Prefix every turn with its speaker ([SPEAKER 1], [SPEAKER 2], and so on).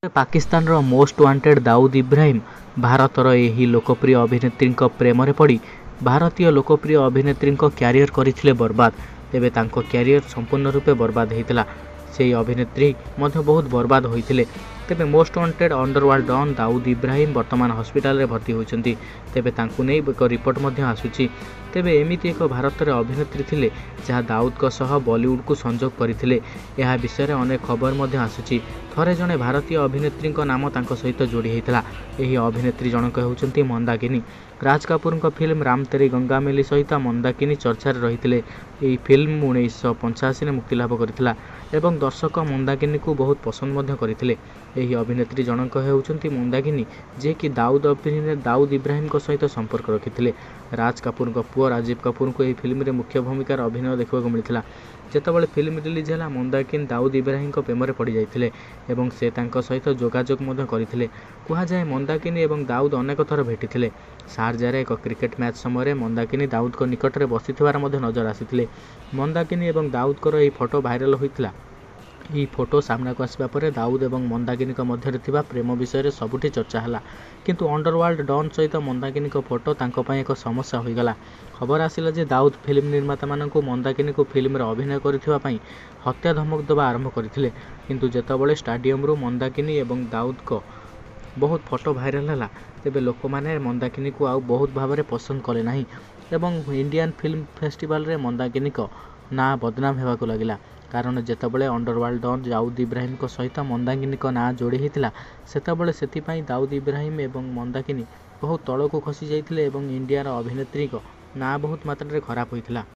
[SPEAKER 1] ପାକିସ୍ତାନର most wanted ଦାଉଦ ଇବ୍ରାହିମ ଭାରତର ଏହି ଲୋକପ୍ରିୟ ଅଭିନେତ୍ରୀଙ୍କ ପ୍ରେମରେ ପଡ଼ି ଭାରତୀୟ ଲୋକପ୍ରିୟ ଅଭିନେତ୍ରୀଙ୍କ କ୍ୟାରିୟର କରିଥିଲେ ବର୍ବାଦ। ତେବେ ତାଙ୍କ କ୍ୟାରିୟର ସମ୍ପୂର୍ଣ୍ଣ ରୂପେ ବର୍ବାଦ ହୋଇଥିଲା। ସେହି ଅଭିନେତ୍ରୀ ମଧ୍ୟ ବହୁତ ବର୍ବାଦ ହୋଇଥିଲେ। ତେବେ ମୋଷ୍ଟ ୱାଣ୍ଟେଡ୍ ଅଣ୍ଡରୱାର୍ଲ୍ଡ ଡନ୍ ଦାଉଦ ଇବ୍ରାହିମ ବର୍ତ୍ତମାନ ହସ୍ପିଟାଲରେ ଭର୍ତ୍ତି ହୋଇଛନ୍ତି। ତେବେ ତାଙ୍କୁ ନେଇ ଏକ ରିପୋର୍ଟ ମଧ୍ୟ ଆସୁଛି। ତେବେ ଏମିତି ଏକ ଭାରତରେ ଅଭିନେତ୍ରୀ ଥିଲେ ଯାହା ଦାଉଦଙ୍କ ସହ ବଲିଉଡକୁ ସଂଯୋଗ କରିଥିଲେ। ଏହା ବିଷୟରେ ଅନେକ ଖବର ମଧ୍ୟ ଆସୁଛି। ଥରେ ଜଣେ ଭାରତୀୟ ଅଭିନେତ୍ରୀଙ୍କ ନାମ ତାଙ୍କ ସହିତ ଯୋଡ଼ି ହୋଇଥିଲା। ଏହି ଅଭିନେତ୍ରୀ ଜଣକ ହେଉଛନ୍ତି ମନ୍ଦାକିନୀ। ରାଜ କାପୁରଙ୍କ ଫିଲ୍ମ ରାମ ତେରି ଗଙ୍ଗା ମେଲି ସହିତ ମନ୍ଦାକିନୀ ଚର୍ଚ୍ଚାରେ ରହିଥିଲେ। ଏହି ଫିଲ୍ମ 1985ରେ ମୁକ୍ତିଲାଭ କରିଥିଲା ଏବଂ ଦର୍ଶକ ମନ୍ଦାକିନୀକୁ ବହୁତ ପସନ୍ଦ ମଧ୍ୟ କରିଥିଲେ। ଏହି ଅଭିନେତ୍ରୀ ଜଣକ ହେଉଛନ୍ତି ମନ୍ଦାକିନୀ, ଯିଏକି ଦାଉଦ ଇବ୍ରାହିମଙ୍କ ସହିତ ସମ୍ପର୍କ ରଖିଥିଲେ। ରାଜ କାପୁରଙ୍କ ପୁଅ ରାଜୀବ କାପୁରଙ୍କୁ ଏହି ଫିଲ୍ମରେ ମୁଖ୍ୟ ଭୂମିକାରେ ଅଭିନୟ ଦେଖିବାକୁ ମିଳିଥିଲା। ଯେତେବେଳେ ଫିଲ୍ମ ରିଲିଜ୍ ହେଲା, ମନ୍ଦାକିନୀ ଦାଉଦ ଇବ୍ରାହିମଙ୍କ ପ୍ରେମରେ ପଡ଼ିଯାଇଥିଲେ ଏବଂ ସେ ତାଙ୍କ ସହିତ ଯୋଗାଯୋଗ ମଧ୍ୟ କରିଥିଲେ। କୁହାଯାଏ ମନ୍ଦାକିନୀ ଏବଂ ଦାଉଦ ଅନେକ ଥର ଭେଟିଥିଲେ। ଶାରଜାରେ ଏକ କ୍ରିକେଟ୍ ମ୍ୟାଚ୍ ସମୟରେ ମନ୍ଦାକିନୀ ଦାଉଦଙ୍କ ନିକଟରେ ବସିଥିବାର ମଧ୍ୟ ନଜର ଆସିଥିଲେ। ମନ୍ଦାକିନୀ ଏବଂ ଦାଉଦଙ୍କର ଏହି ଫଟୋ ଭାଇରାଲ ହୋଇଥିଲା। ଏହି ଫଟୋ ସାମ୍ନାକୁ ଆସିବା ପରେ ଦାଉଦ ଏବଂ ମନ୍ଦାକିନୀଙ୍କ ମଧ୍ୟରେ ଥିବା ପ୍ରେମ ବିଷୟରେ ସବୁଠି ଚର୍ଚ୍ଚା ହେଲା। କିନ୍ତୁ ଅଣ୍ଡରୱାର୍ଲ୍ଡ ଡନ୍ ସହିତ ମନ୍ଦାକିନୀଙ୍କ ଫଟୋ ତାଙ୍କ ପାଇଁ ଏକ ସମସ୍ୟା ହୋଇଗଲା। ଖବର ଆସିଲା ଯେ ଦାଉଦ ଫିଲ୍ମ ନିର୍ମାତାମାନଙ୍କୁ ମନ୍ଦାକିନୀଙ୍କୁ ଫିଲ୍ମରେ ଅଭିନୟ କରୁଥିବା ପାଇଁ ହତ୍ୟା ଧମକ ଦେବା ଆରମ୍ଭ କରିଥିଲେ। କିନ୍ତୁ ଯେତେବେଳେ ଷ୍ଟାଡିୟମରୁ ମନ୍ଦାକିନୀ ଏବଂ ଦାଉଦଙ୍କ ବହୁତ ଫଟୋ ଭାଇରାଲ ହେଲା, ତେବେ ଲୋକମାନେ ମନ୍ଦାକିନୀକୁ ଆଉ ବହୁତ ଭାବରେ ପସନ୍ଦ କଲେ ନାହିଁ ଏବଂ ଇଣ୍ଡିଆନ ଫିଲ୍ମ ଫେଷ୍ଟିଭାଲରେ ମନ୍ଦାକିନୀଙ୍କ ନାଁ ବଦନାମ ହେବାକୁ ଲାଗିଲା। କାରଣ ଯେତେବେଳେ ଅଣ୍ଡରୱାର୍ଲ୍ଡ ଡନ୍ ଦାଉଦ ଇବ୍ରାହିମଙ୍କ ସହିତ ମନ୍ଦାକିନୀଙ୍କ ନାଁ ଯୋଡ଼ି ହୋଇଥିଲା, ସେତେବେଳେ ସେଥିପାଇଁ ଦାଉଦ ଇବ୍ରାହିମ ଏବଂ ମନ୍ଦାକିନୀ ବହୁତ ତଳକୁ ଖସି ଯାଇଥିଲେ ଏବଂ ଇଣ୍ଡିଆର ଅଭିନେତ୍ରୀଙ୍କ ନାଁ ବହୁତ ମାତ୍ରାରେ ଖରାପ ହୋଇଥିଲା।